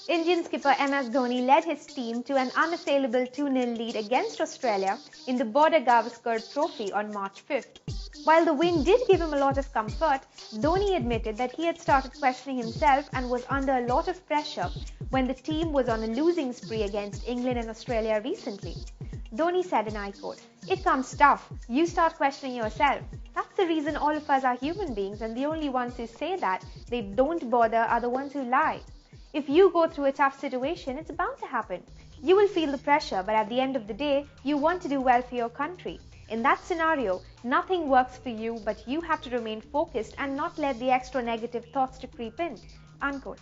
Indian skipper MS Dhoni led his team to an unassailable 2-0 lead against Australia in the Border Gavaskar Trophy on March 5th. While the win did give him a lot of comfort, Dhoni admitted that he had started questioning himself and was under a lot of pressure when the team was on a losing spree against England and Australia recently. Dhoni said, and I quote, "It comes tough. You start questioning yourself. That's the reason all of us are human beings, and the only ones who say that they don't bother are the ones who lie. If you go through a tough situation, it's bound to happen. You will feel the pressure, but at the end of the day, you want to do well for your country. In that scenario, nothing works for you, but you have to remain focused and not let the extra negative thoughts to creep in." Unquote.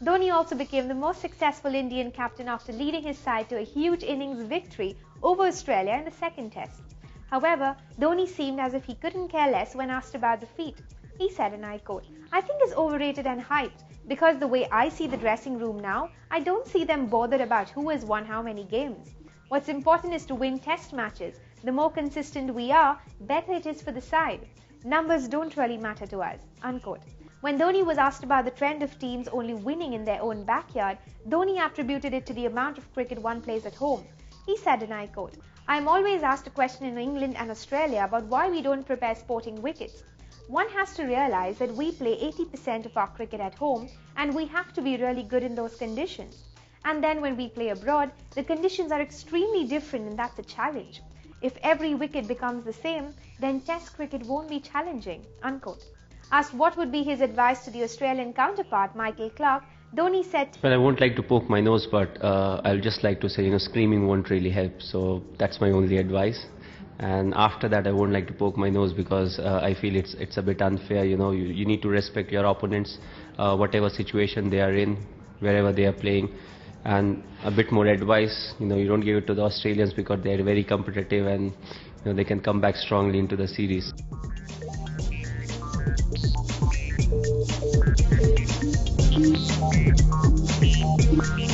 Dhoni also became the most successful Indian captain after leading his side to a huge innings victory over Australia in the second test. However, Dhoni seemed as if he couldn't care less when asked about the feat. He said, and I quote, "I think it's overrated and hyped, because the way I see the dressing room now, I don't see them bothered about who has won how many games. What's important is to win test matches. The more consistent we are, better it is for the side. Numbers don't really matter to us." Unquote. When Dhoni was asked about the trend of teams only winning in their own backyard, Dhoni attributed it to the amount of cricket one plays at home. He said, and I quote, "I am always asked a question in England and Australia about why we don't prepare sporting wickets. One has to realize that we play 80% of our cricket at home, and we have to be really good in those conditions. And then when we play abroad, the conditions are extremely different, and that's a challenge. If every wicket becomes the same, then Test cricket won't be challenging." Unquote. Asked what would be his advice to the Australian counterpart, Michael Clarke, Dhoni said, "Well, I won't like to poke my nose, but I'll just like to say, screaming won't really help. So that's my only advice. And after that, I won't like to poke my nose because I feel it's a bit unfair. You need to respect your opponents, whatever situation they are in, wherever they are playing. And a bit more advice, you don't give it to the Australians because they are very competitive and they can come back strongly into the series." Thank you.